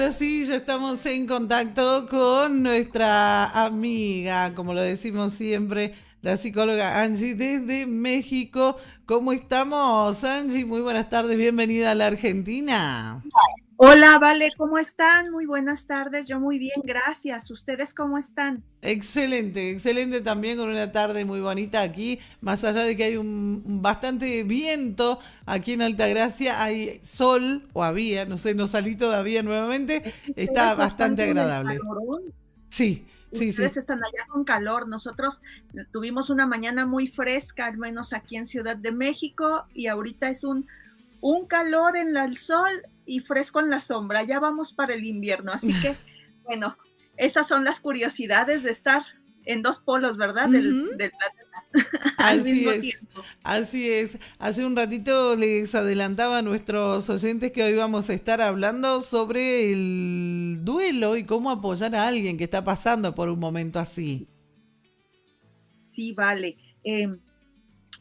Ahora sí, ya estamos en contacto con nuestra amiga, como lo decimos siempre, la psicóloga Angie desde México. ¿Cómo estamos, Angie? Muy buenas tardes, bienvenida a la Argentina. Hola, Vale, ¿cómo están? Muy buenas tardes, yo muy bien, gracias. ¿Ustedes cómo están? Excelente, excelente también con una tarde muy bonita aquí, más allá de que hay bastante viento aquí en Altagracia, hay sol, o había, no sé, no salí todavía nuevamente, Es que está ustedes están bastante con el agradable. calorón, Sí, sí, ustedes sí. están allá con calor. Nosotros tuvimos una mañana muy fresca, al menos aquí en Ciudad de México, y ahorita es un calor en el sol y fresco en la sombra. Ya vamos para el invierno, así que, bueno, esas son las curiosidades de estar en dos polos, ¿verdad? Del, Ujú. del planeta al Así mismo es, tiempo. así es. Hace un ratito les adelantaba a nuestros oyentes que hoy vamos a estar hablando sobre el duelo y cómo apoyar a alguien que está pasando por un momento así. Sí, vale.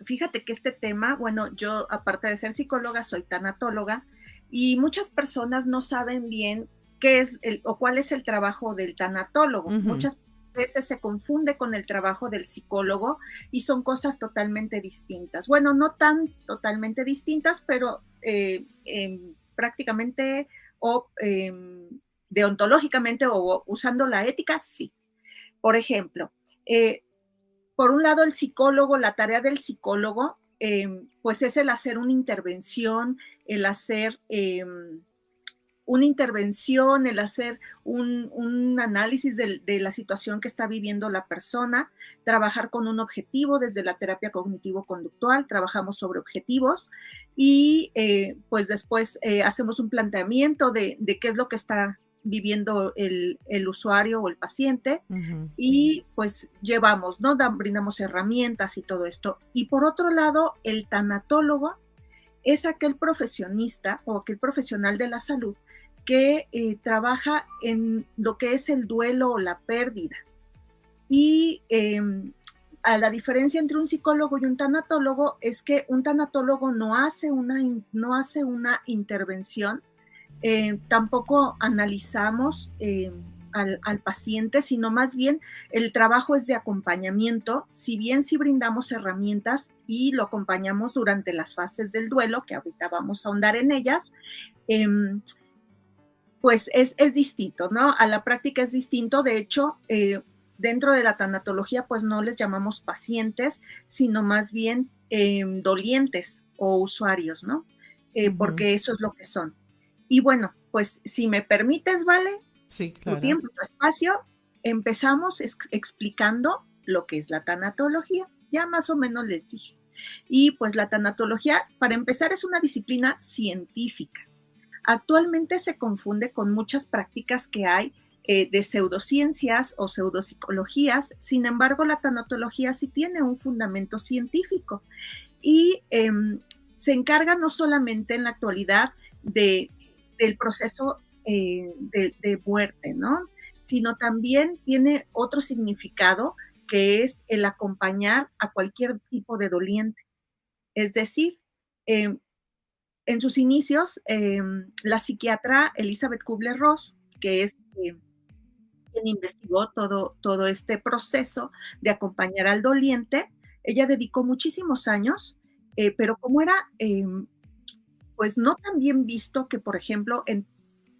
Fíjate que este tema, bueno, yo aparte de ser psicóloga, soy tanatóloga y muchas personas no saben bien qué es o cuál es el trabajo del tanatólogo. Ujú. Muchas veces se confunde con el trabajo del psicólogo y son cosas totalmente distintas. Bueno, no tan totalmente distintas, pero prácticamente o deontológicamente o usando la ética, sí. Por ejemplo, eh, por un lado, el psicólogo, la tarea del psicólogo, pues es el hacer una intervención, el hacer una intervención, el hacer un análisis de la situación que está viviendo la persona, trabajar con un objetivo desde la terapia cognitivo-conductual, trabajamos sobre objetivos y pues después hacemos un planteamiento de qué es lo que está viviendo el usuario o el paciente Ujú. y pues llevamos, ¿no? Brindamos herramientas y todo esto. Y por otro lado, el tanatólogo es aquel profesionista o aquel profesional de la salud que trabaja en lo que es el duelo o la pérdida. Y a la diferencia entre un psicólogo y un tanatólogo es que un tanatólogo no hace una intervención, tampoco analizamos al paciente, sino más bien el trabajo es de acompañamiento, si bien sí brindamos herramientas y lo acompañamos durante las fases del duelo, que ahorita vamos a ahondar en ellas, eh, pues es distinto, ¿no? A la práctica es distinto, de hecho, dentro de la tanatología, pues no les llamamos pacientes, sino más bien dolientes o usuarios, ¿no? Ujú. Porque eso es lo que son. Y bueno, pues si me permites, Vale, Sí, tu claro. tiempo, tu espacio, empezamos explicando lo que es la tanatología. Ya más o menos les dije. Y pues la tanatología, para empezar, es una disciplina científica. Actualmente se confunde con muchas prácticas que hay de pseudociencias o pseudopsicologías. Sin embargo, la tanatología sí tiene un fundamento científico y se encarga no solamente en la actualidad del proceso de muerte, ¿no? Sino también tiene otro significado que es el acompañar a cualquier tipo de doliente. Es decir, eh, en sus inicios, la psiquiatra Elizabeth Kubler-Ross, que es quien investigó todo este proceso de acompañar al doliente, ella dedicó muchísimos años, pero como era pues no tan bien visto que, por ejemplo, en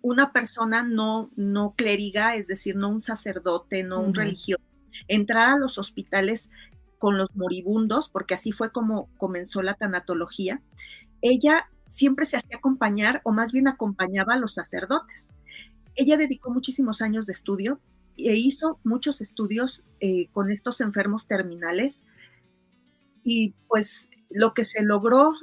una persona no clériga, es decir, no un sacerdote, no un Ujú. religioso, entrar a los hospitales con los moribundos, porque así fue como comenzó la tanatología, ella siempre se hacía acompañar, o más bien acompañaba a los sacerdotes. Ella dedicó muchísimos años de estudio e hizo muchos estudios con estos enfermos terminales y pues lo que se logró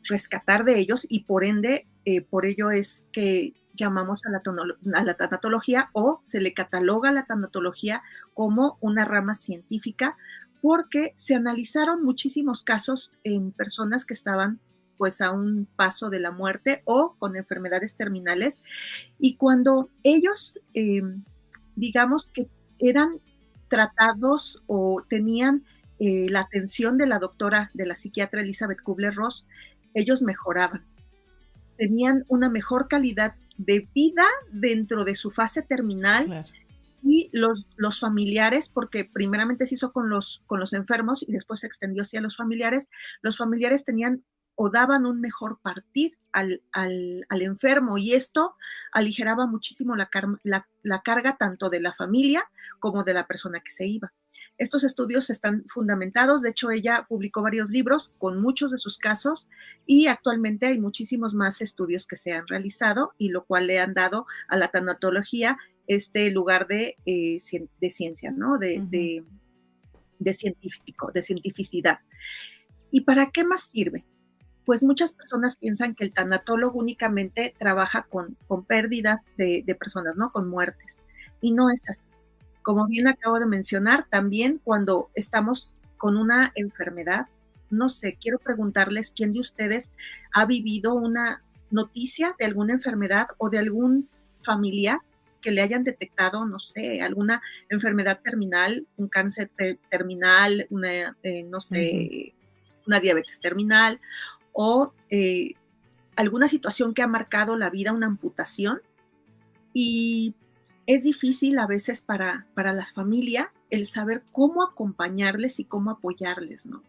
rescatar de ellos y por ende, por ello es que llamamos a la tanatología o se le cataloga a la tanatología como una rama científica porque se analizaron muchísimos casos en personas que estaban pues a un paso de la muerte o con enfermedades terminales y cuando ellos digamos que eran tratados o tenían la atención de la doctora, de la psiquiatra Elizabeth Kubler-Ross, ellos mejoraban, tenían una mejor calidad de vida dentro de su fase terminal. Claro. Y los familiares, porque primeramente se hizo con los enfermos y después se extendió hacia los familiares tenían o daban un mejor partir al enfermo, y esto aligeraba muchísimo la carga tanto de la familia como de la persona que se iba. Estos estudios están fundamentados, de hecho ella publicó varios libros con muchos de sus casos, y actualmente hay muchísimos más estudios que se han realizado, y lo cual le han dado a la tanatología este lugar de ciencia, ¿no? De científico, de cientificidad. ¿Y para qué más sirve? Pues muchas personas piensan que el tanatólogo únicamente trabaja con pérdidas de personas, ¿no? Con muertes. Y no es así. Como bien acabo de mencionar, también cuando estamos con una enfermedad, no sé, quiero preguntarles quién de ustedes ha vivido una noticia de alguna enfermedad o de algún familiar que le hayan detectado, no sé, alguna enfermedad terminal, un cáncer terminal, no sé, una diabetes terminal, o alguna situación que ha marcado la vida, una amputación. Y es difícil a veces para la familia el saber cómo acompañarles y cómo apoyarles, ¿no?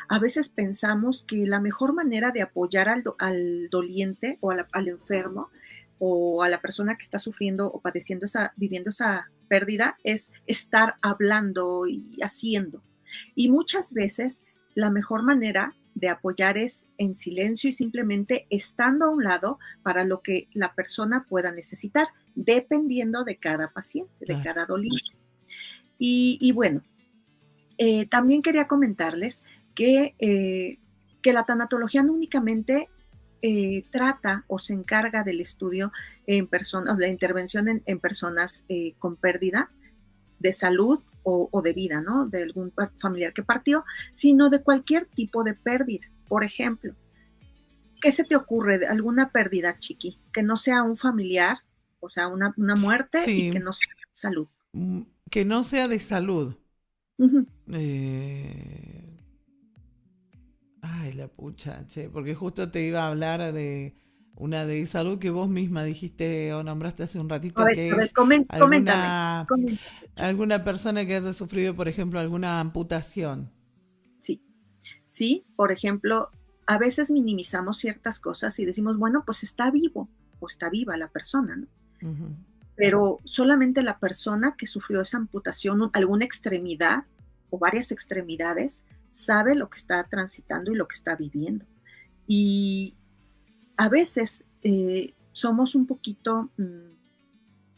A veces pensamos que la mejor manera de apoyar al doliente o al enfermo o a la persona que está sufriendo o padeciendo viviendo esa pérdida es estar hablando y haciendo. Y muchas veces la mejor manera de apoyar es en silencio y simplemente estando a un lado para lo que la persona pueda necesitar, dependiendo de cada paciente, de cada doliente. Y bueno, también quería comentarles que la tanatología no únicamente trata o se encarga del estudio en personas, la intervención en personas con pérdida de salud o de vida, ¿no? De algún familiar que partió, sino de cualquier tipo de pérdida. Por ejemplo, ¿qué se te ocurre de alguna pérdida, Chiqui? Que no sea un familiar, o sea, una muerte, Sí. y que no sea salud. Que no sea de salud. Uh-huh. Ay, la pucha, che, porque justo te iba a hablar de una de salud que vos misma dijiste o nombraste hace un ratito, que es alguna persona que haya sufrido, por ejemplo, alguna amputación. Sí, por ejemplo, a veces minimizamos ciertas cosas y decimos, bueno, pues está vivo o está viva la persona, ¿no? Uh-huh. Pero solamente la persona que sufrió esa amputación, alguna extremidad o varias extremidades, sabe lo que está transitando y lo que está viviendo. Y a veces somos un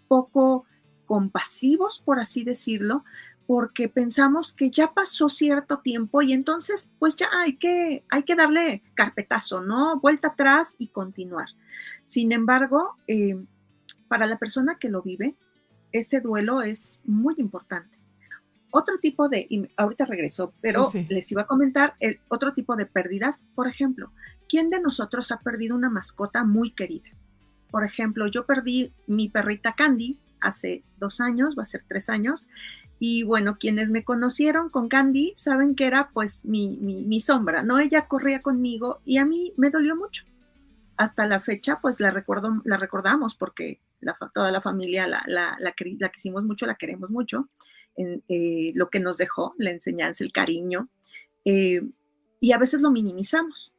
poco compasivos, por así decirlo, porque pensamos que ya pasó cierto tiempo y entonces pues ya hay que darle carpetazo, ¿no? Vuelta atrás y continuar. Sin embargo, para la persona que lo vive, ese duelo es muy importante. Otro tipo y ahorita regreso, pero sí. Les iba a comentar otro tipo de pérdidas. Por ejemplo, ¿quién de nosotros ha perdido una mascota muy querida? Por ejemplo, yo perdí mi perrita Candy hace 2 años, va a ser 3 años, y bueno, quienes me conocieron con Candy saben que era pues mi sombra, ¿no? Ella corría conmigo y a mí me dolió mucho. Hasta la fecha, pues la recordamos porque toda la familia la quisimos mucho, la queremos mucho. Lo que nos dejó, la enseñanza, el cariño, y a veces lo minimizamos.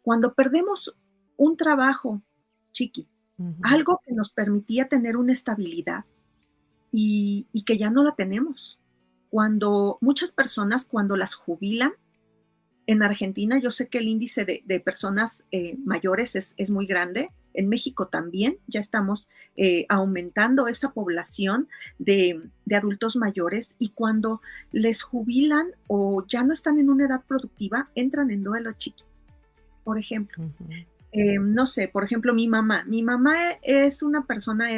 Cuando perdemos un trabajo, Chiqui, uh-huh, algo que nos permitía tener una estabilidad y que ya no la tenemos. Muchas personas, cuando las jubilan, en Argentina yo sé que el índice de personas mayores es muy grande. En México también ya estamos aumentando esa población de adultos mayores, y cuando les jubilan o ya no están en una edad productiva, entran en duelo, Chiqui. Por ejemplo, uh-huh, no sé, por ejemplo, mi mamá era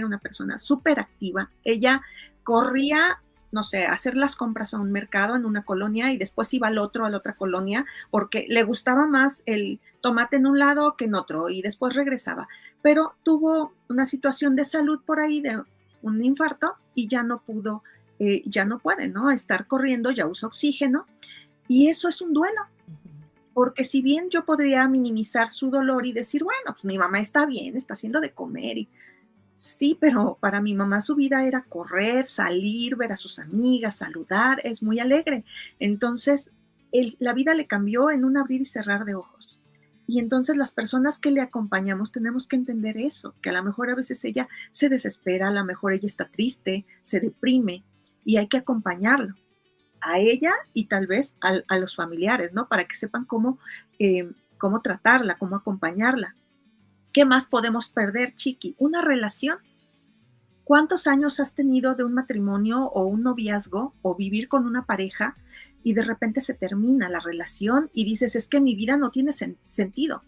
una persona súper activa. Ella corría, no sé, a hacer las compras a un mercado en una colonia y después iba a la otra colonia porque le gustaba más el tomate en un lado que en otro, y después regresaba. Pero tuvo una situación de salud por ahí, de un infarto, y ya no puede, ¿no? Estar corriendo, ya usa oxígeno, y eso es un duelo. Porque si bien yo podría minimizar su dolor y decir, bueno, pues mi mamá está bien, está haciendo de comer, Sí, pero para mi mamá su vida era correr, salir, ver a sus amigas, saludar, es muy alegre. Entonces, la vida le cambió en un abrir y cerrar de ojos. Y entonces las personas que le acompañamos tenemos que entender eso, que a lo mejor a veces ella se desespera, a lo mejor ella está triste, se deprime y hay que acompañarlo a ella y tal vez a los familiares, ¿no? Para que sepan cómo tratarla, cómo acompañarla. ¿Qué más podemos perder, Chiqui? Una relación. ¿Cuántos años has tenido de un matrimonio o un noviazgo o vivir con una pareja y de repente se termina la relación y dices, es que mi vida no tiene sentido?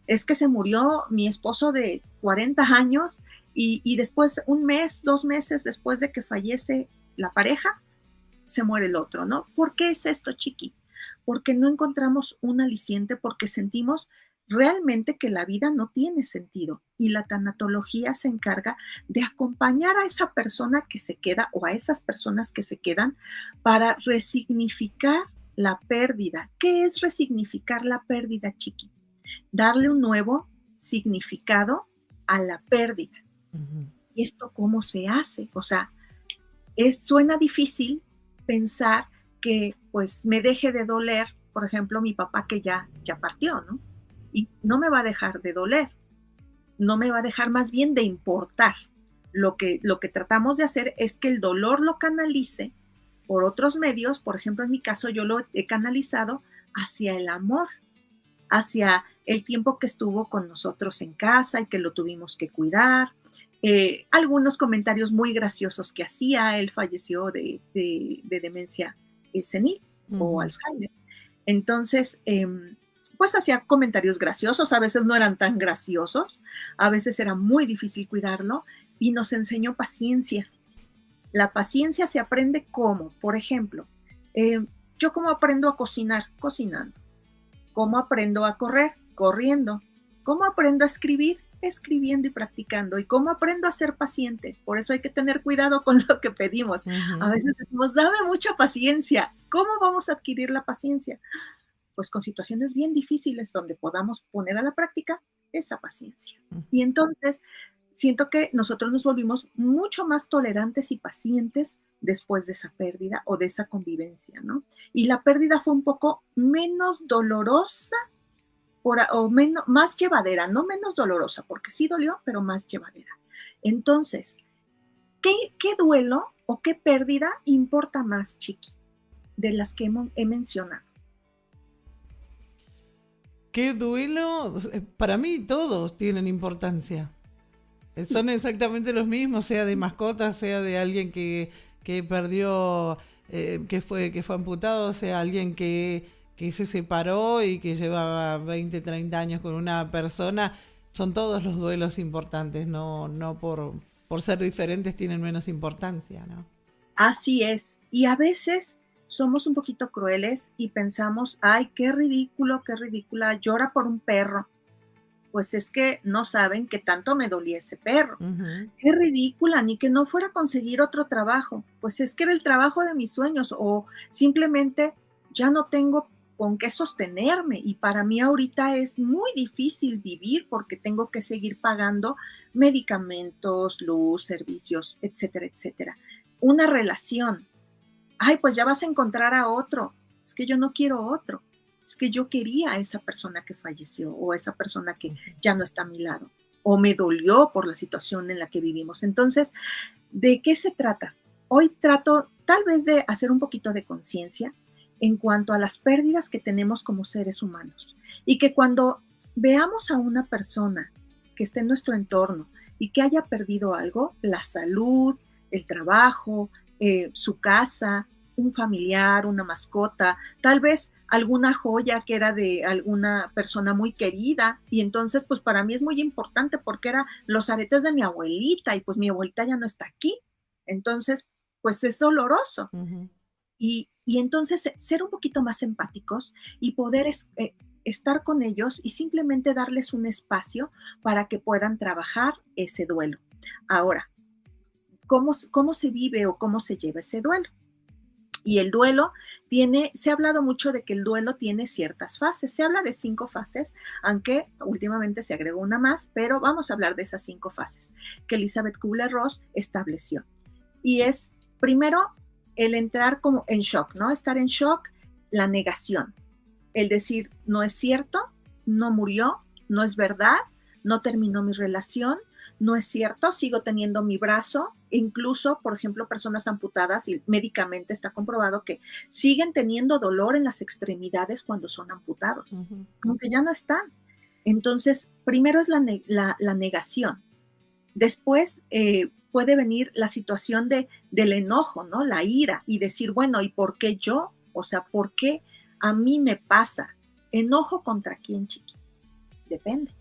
Es que se murió mi esposo de 40 años y después, un mes, 2 meses después de que fallece la pareja, se muere el otro, ¿no? ¿Por qué es esto, Chiqui? Porque no encontramos un aliciente, porque sentimos realmente que la vida no tiene sentido y la tanatología se encarga de acompañar a esa persona que se queda o a esas personas que se quedan para resignificar la pérdida. ¿Qué es resignificar la pérdida, Chiqui? Darle un nuevo significado a la pérdida. Uh-huh. ¿Y esto cómo se hace? O sea, suena difícil pensar que pues me deje de doler, por ejemplo, mi papá que ya partió, ¿no? Y no me va a dejar de doler, no me va a dejar más bien de importar. Lo que tratamos de hacer es que el dolor lo canalice por otros medios, por ejemplo, en mi caso yo lo he canalizado hacia el amor, hacia el tiempo que estuvo con nosotros en casa y que lo tuvimos que cuidar. Algunos comentarios muy graciosos que hacía, él falleció de demencia senil o Alzheimer. Entonces, pues hacía comentarios graciosos, a veces no eran tan graciosos, a veces era muy difícil cuidarlo y nos enseñó paciencia. La paciencia se aprende ¿cómo? Por ejemplo, yo cómo aprendo a cocinar, cocinando. ¿Cómo aprendo a correr? Corriendo. ¿Cómo aprendo a escribir? Escribiendo y practicando. ¿Y cómo aprendo a ser paciente? Por eso hay que tener cuidado con lo que pedimos. Uh-huh. A veces decimos, dame mucha paciencia. ¿Cómo vamos a adquirir la paciencia? Pues con situaciones bien difíciles donde podamos poner a la práctica esa paciencia. Uh-huh. Y entonces siento que nosotros nos volvimos mucho más tolerantes y pacientes después de esa pérdida o de esa convivencia, ¿no? Y la pérdida fue un poco menos dolorosa más llevadera, no menos dolorosa, porque sí dolió, pero más llevadera. Entonces, ¿qué duelo o qué pérdida importa más, Chiqui, de las que he mencionado? ¿Qué duelo? Para mí todos tienen importancia. Sí. Son exactamente los mismos, sea de mascota, sea de alguien que perdió, que fue amputado, sea alguien que se separó y que llevaba 20, 30 años con una persona. Son todos los duelos importantes, no por ser diferentes tienen menos importancia, ¿no? Así es, y a veces somos un poquito crueles y pensamos, ay, qué ridículo, qué ridícula, llora por un perro. Pues es que no saben que tanto me dolía ese perro. Uh-huh. Qué ridícula, ni que no fuera a conseguir otro trabajo. Pues es que era el trabajo de mis sueños o simplemente ya no tengo con qué sostenerme y para mí ahorita es muy difícil vivir porque tengo que seguir pagando medicamentos, luz, servicios, etcétera, etcétera. Una relación. Ay, pues ya vas a encontrar a otro. Es que yo no quiero otro. Es que yo quería a esa persona que falleció o a esa persona que ya no está a mi lado o me dolió por la situación en la que vivimos. Entonces, ¿de qué se trata? Hoy trato tal vez de hacer un poquito de conciencia en cuanto a las pérdidas que tenemos como seres humanos y que cuando veamos a una persona que esté en nuestro entorno y que haya perdido algo, la salud, el trabajo, su casa, un familiar, una mascota, tal vez alguna joya que era de alguna persona muy querida y entonces pues para mí es muy importante porque eran los aretes de mi abuelita y pues mi abuelita ya no está aquí, entonces pues es doloroso. Uh-huh. Y entonces ser un poquito más empáticos y poder estar con ellos y simplemente darles un espacio para que puedan trabajar ese duelo. Ahora, ¿cómo se vive o cómo se lleva ese duelo? Y el duelo se ha hablado mucho de que el duelo tiene ciertas fases. Se habla de 5 fases, aunque últimamente se agregó una más, pero vamos a hablar de esas 5 fases que Elizabeth Kubler-Ross estableció. Y es, primero, el entrar como en shock, ¿no? Estar en shock, la negación. El decir, no es cierto, no murió, no es verdad, no terminó mi relación, no es cierto, sigo teniendo mi brazo. Incluso, por ejemplo, personas amputadas, y médicamente está comprobado que siguen teniendo dolor en las extremidades cuando son amputados, como que ya no están. Entonces, primero es la negación. Después puede venir la situación del enojo, ¿no? La ira, y decir, bueno, ¿y por qué yo? O sea, ¿por qué a mí me pasa? ¿Enojo contra quién, chiqui? Depende.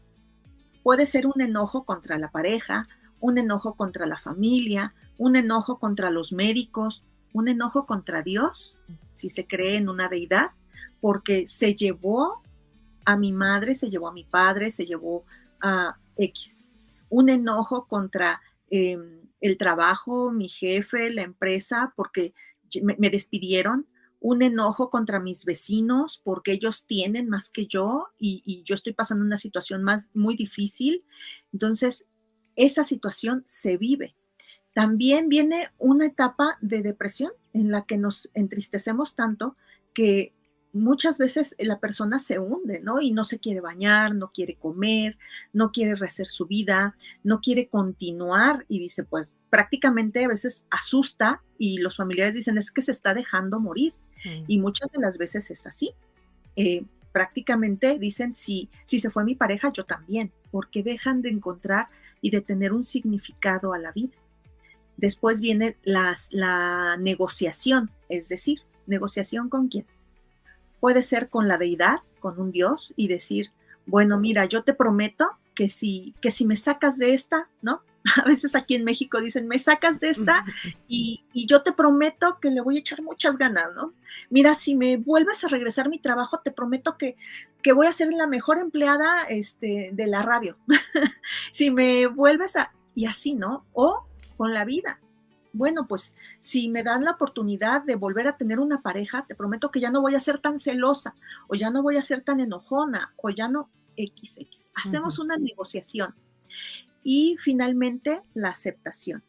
Puede ser un enojo contra la pareja, un enojo contra la familia, un enojo contra los médicos, un enojo contra Dios, si se cree en una deidad, porque se llevó a mi madre, se llevó a mi padre, se llevó a X. Un enojo contra el trabajo, mi jefe, la empresa, porque me despidieron. Un enojo contra mis vecinos porque ellos tienen más que yo y yo estoy pasando una situación muy difícil. Entonces, esa situación se vive. También viene una etapa de depresión en la que nos entristecemos tanto que muchas veces la persona se hunde, ¿no? Y no se quiere bañar, no quiere comer, no quiere rehacer su vida, no quiere continuar y dice, pues prácticamente a veces asusta y los familiares dicen, es que se está dejando morir. Y muchas de las veces es así. Prácticamente dicen, si se fue mi pareja, yo también, porque dejan de encontrar y de tener un significado a la vida. Después viene la negociación, es decir, ¿negociación con quién? Puede ser con la deidad, con un dios, y decir, bueno, mira, yo te prometo que si me sacas de esta, ¿no? A veces aquí en México dicen, me sacas de esta y yo te prometo que le voy a echar muchas ganas, ¿no? Mira, si me vuelves a regresar mi trabajo, te prometo que voy a ser la mejor empleada de la radio. Si me vuelves y así, ¿no? O con la vida. Bueno, pues si me das la oportunidad de volver a tener una pareja, te prometo que ya no voy a ser tan celosa, o ya no voy a ser tan enojona, o ya no XX. Hacemos una negociación. Y finalmente, la aceptación.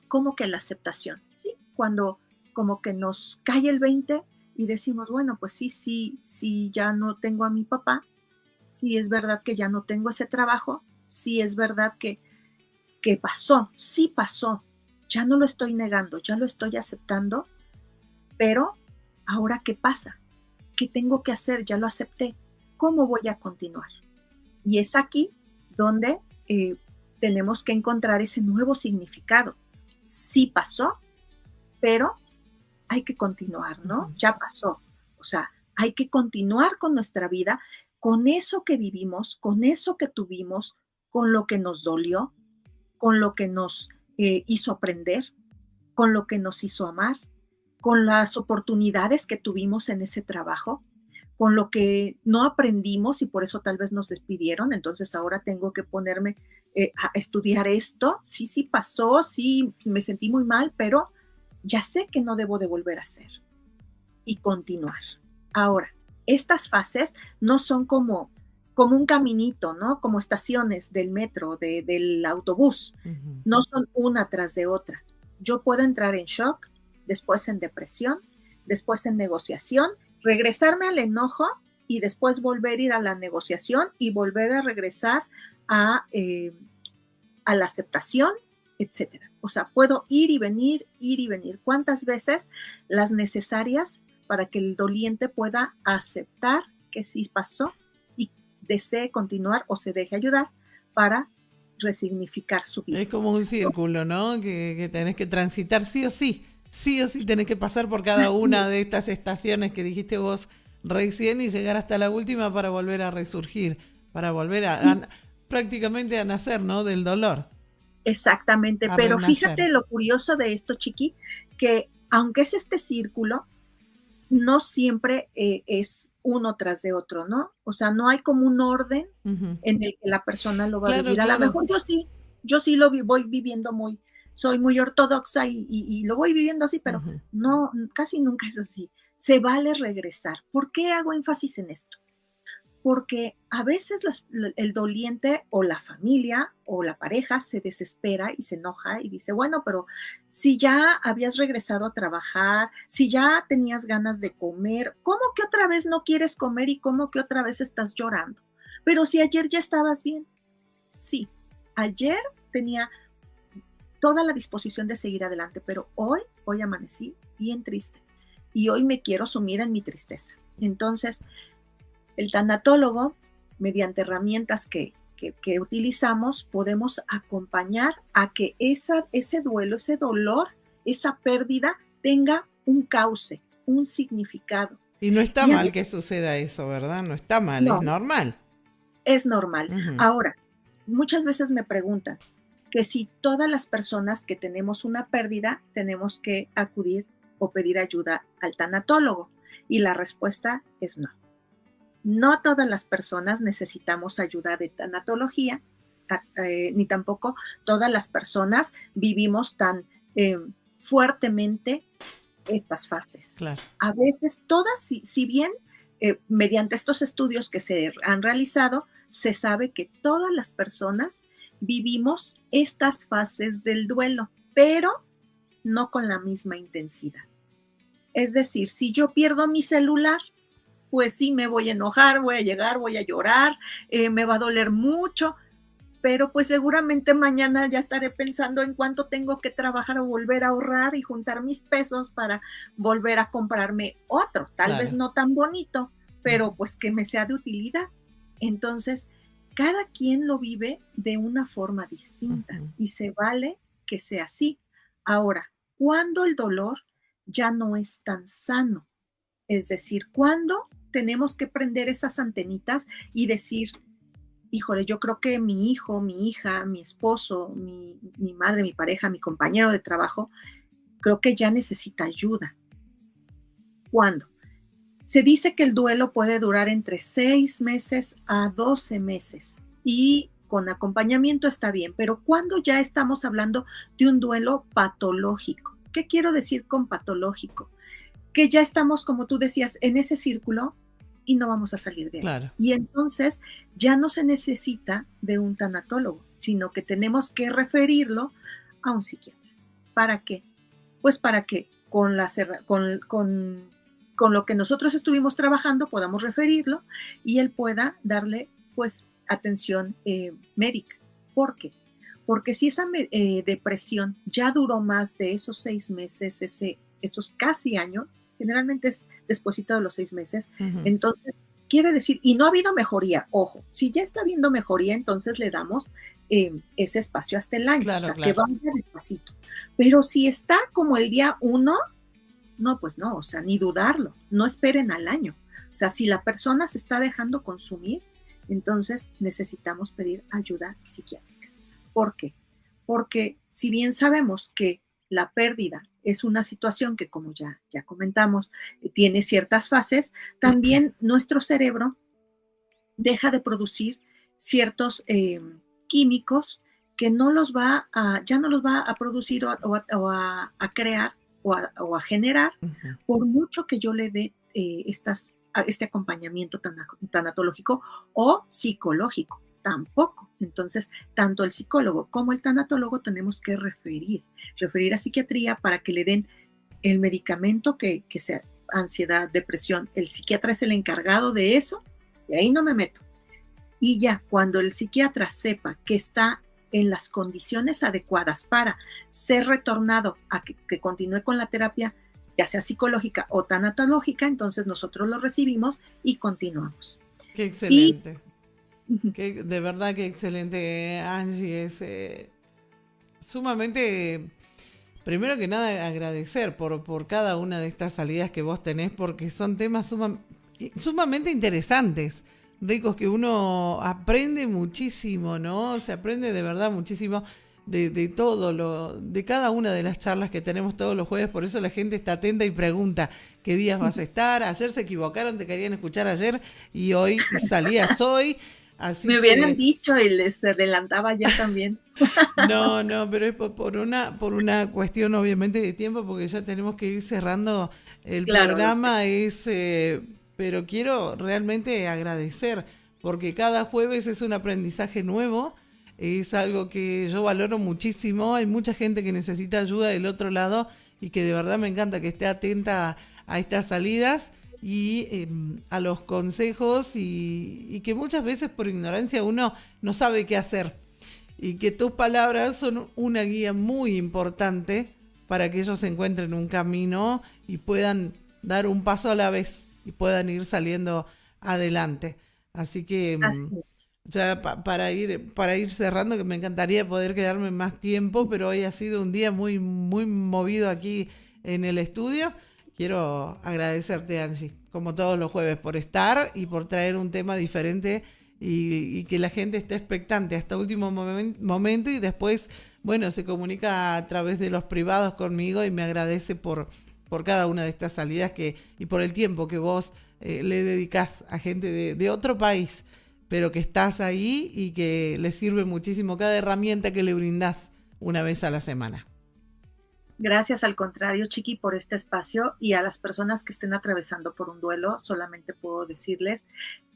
¿Cómo que la aceptación? ¿Sí? Cuando como que nos cae el 20 y decimos, bueno, pues sí, ya no tengo a mi papá, sí es verdad que ya no tengo ese trabajo, sí es verdad que pasó, sí pasó, ya no lo estoy negando, ya lo estoy aceptando, pero ¿ahora qué pasa? ¿Qué tengo que hacer? Ya lo acepté, ¿cómo voy a continuar? Y es aquí donde tenemos que encontrar ese nuevo significado. Sí pasó, pero hay que continuar, ¿no? Ya pasó. O sea, hay que continuar con nuestra vida, con eso que vivimos, con eso que tuvimos, con lo que nos dolió, con lo que nos hizo aprender, con lo que nos hizo amar, con las oportunidades que tuvimos en ese trabajo, con lo que no aprendimos y por eso tal vez nos despidieron, entonces ahora tengo que ponerme a estudiar esto. Sí pasó, sí me sentí muy mal, pero ya sé que no debo de volver a hacer y continuar. Ahora, estas fases no son como un caminito, ¿no? Como estaciones del metro, del autobús. No son una tras de otra. Yo puedo entrar en shock, después en depresión, después en negociación, regresarme al enojo y después volver a ir a la negociación y volver a regresar a la aceptación, etcétera. O sea, puedo ir y venir. ¿Cuántas veces? Las necesarias para que el doliente pueda aceptar que sí pasó y desee continuar o se deje ayudar para resignificar su vida. Es como un círculo, ¿no? Que tenés que transitar sí o sí tenés que pasar por cada una de estas estaciones que dijiste vos recién y llegar hasta la última para volver a resurgir, para volver a prácticamente a nacer, ¿no? Del dolor. Exactamente, pero fíjate lo curioso de esto, Chiqui, que aunque es este círculo, no siempre es uno tras de otro, ¿no? O sea, no hay como un orden en el que la persona lo va a vivir. A lo mejor yo sí lo voy viviendo muy, soy muy ortodoxa y lo voy viviendo así, pero Ujú. no, casi nunca es así. Se vale regresar. ¿Por qué hago énfasis en esto? Porque a veces el doliente o la familia o la pareja se desespera y se enoja y dice, bueno, pero si ya habías regresado a trabajar, si ya tenías ganas de comer, ¿cómo que otra vez no quieres comer y cómo que otra vez estás llorando? Pero si ayer ya estabas bien. Sí, ayer tenía toda la disposición de seguir adelante, pero hoy amanecí bien triste y hoy me quiero sumir en mi tristeza. Entonces, el tanatólogo, mediante herramientas que utilizamos, podemos acompañar a que ese duelo, ese dolor, esa pérdida tenga un cauce, un significado. Y no está Y a mal que veces, suceda eso, ¿verdad? No está mal, es no, normal. es normal. Ujú. Ahora, muchas veces me preguntan que si todas las personas que tenemos una pérdida tenemos que acudir o pedir ayuda al tanatólogo. Y la respuesta es no. No todas las personas necesitamos ayuda de tanatología, ni tampoco todas las personas vivimos tan eh, fuertemente estas fases. Claro. A veces todas, si bien mediante estos estudios que se han realizado, se sabe que todas las personas vivimos estas fases del duelo, pero no con la misma intensidad. Es decir, si yo pierdo mi celular, pues sí me voy a enojar, voy a llegar, voy a llorar, me va a doler mucho, pero pues seguramente mañana ya estaré pensando en cuánto tengo que trabajar o volver a ahorrar y juntar mis pesos para volver a comprarme otro, tal vez Claro. no tan bonito, pero Ujú. pues que me sea de utilidad. Entonces, cada quien lo vive de una forma distinta Ujú. y se vale que sea así. Ahora, cuando el dolor ya no es tan sano, es decir, cuando tenemos que prender esas antenitas y decir, híjole, yo creo que mi hijo, mi hija, mi esposo, mi madre, mi pareja, mi compañero de trabajo, creo que ya necesita ayuda. ¿Cuándo? Se dice que el duelo puede durar entre 6 meses a 12 meses y con acompañamiento está bien, pero cuando ya estamos hablando de un duelo patológico. ¿Qué quiero decir con patológico? Que ya estamos, como tú decías, en ese círculo y no vamos a salir de ahí. Claro. Y entonces ya no se necesita de un tanatólogo, sino que tenemos que referirlo a un psiquiatra. ¿Para qué? Pues para que con lo que nosotros estuvimos trabajando podamos referirlo y él pueda darle pues atención médica. ¿Por qué? Porque si esa depresión ya duró más de esos 6 meses, esos casi años, generalmente es despuesito de los 6 meses, Ujú. entonces quiere decir, y no ha habido mejoría, ojo, si ya está habiendo mejoría, entonces le damos ese espacio hasta el año, o Claro, sea, que claro. vaya despacito. Pero si está como el día 1, no, pues no, o sea, ni dudarlo, no esperen al año. O sea, si la persona se está dejando consumir, entonces necesitamos pedir ayuda psiquiátrica. ¿Por qué? Porque si bien sabemos que la pérdida es una situación que, como ya comentamos, tiene ciertas fases, también nuestro cerebro deja de producir ciertos químicos que ya no los va a producir o a crear o a generar, Ujú. por mucho que yo le dé este acompañamiento tanatológico o psicológico. Tampoco. Entonces, tanto el psicólogo como el tanatólogo tenemos que referir a psiquiatría para que le den el medicamento que sea ansiedad, depresión. El psiquiatra es el encargado de eso y ahí no me meto. Y ya cuando el psiquiatra sepa que está en las condiciones adecuadas para ser retornado a que continúe con la terapia, ya sea psicológica o tanatológica, entonces nosotros lo recibimos y continuamos. Qué Y excelente. De verdad que excelente, Angie. Es sumamente, primero que nada, agradecer por cada una de estas salidas que vos tenés, porque son temas sumamente interesantes, ricos, que uno aprende muchísimo, ¿no? Se aprende de verdad muchísimo de todo, de cada una de las charlas que tenemos todos los jueves. Por eso la gente está atenta y pregunta qué días vas a estar. Ayer se equivocaron, te querían escuchar ayer y hoy salías hoy. Así Me hubieran que dicho y les adelantaba ya también. no, no, pero es por una cuestión obviamente de tiempo, porque ya tenemos que ir cerrando el Claro, lo sé. programa, pero quiero realmente agradecer, porque cada jueves es un aprendizaje nuevo, es algo que yo valoro muchísimo, hay mucha gente que necesita ayuda del otro lado y que de verdad me encanta que esté atenta a estas salidas y a los consejos y que muchas veces por ignorancia uno no sabe qué hacer y que tus palabras son una guía muy importante para que ellos encuentren un camino y puedan dar un paso a la vez y puedan ir saliendo adelante. Así que Así es. ya para ir cerrando, que me encantaría poder quedarme más tiempo, pero hoy ha sido un día muy, muy movido aquí en el estudio. Quiero agradecerte, Angie, como todos los jueves, por estar y por traer un tema diferente y que la gente esté expectante hasta último momento y después, bueno, se comunica a través de los privados conmigo y me agradece por cada una de estas salidas y por el tiempo que vos le dedicás a gente de otro país, pero que estás ahí y que le sirve muchísimo cada herramienta que le brindás una vez a la semana. Gracias al contrario, Chiqui, por este espacio y a las personas que estén atravesando por un duelo, solamente puedo decirles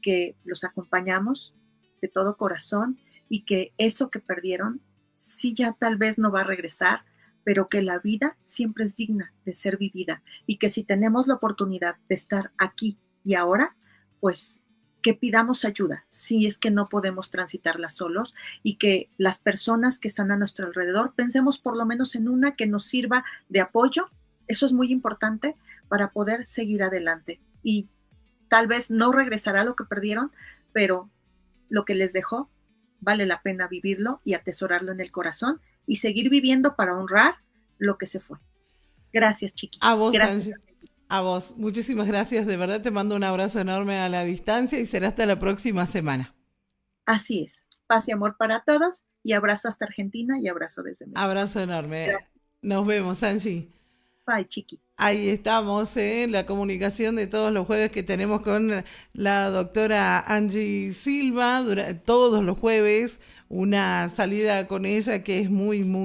que los acompañamos de todo corazón y que eso que perdieron sí ya tal vez no va a regresar, pero que la vida siempre es digna de ser vivida y que si tenemos la oportunidad de estar aquí y ahora, pues que pidamos ayuda si es que no podemos transitarla solos y que las personas que están a nuestro alrededor pensemos por lo menos en una que nos sirva de apoyo. Eso es muy importante para poder seguir adelante y tal vez no regresará lo que perdieron, pero lo que les dejó vale la pena vivirlo y atesorarlo en el corazón y seguir viviendo para honrar lo que se fue. Gracias, Chiqui. A vos, Gracias. Angie. A vos. Muchísimas gracias. De verdad te mando un abrazo enorme a la distancia y será hasta la próxima semana. Así es. Paz y amor para todos y abrazo hasta Argentina y abrazo desde México. Abrazo enorme. Gracias. Nos vemos, Angie. Bye, Chiqui. Ahí estamos en la comunicación de todos los jueves que tenemos con la doctora Angie Silva. Todos los jueves una salida con ella que es muy, muy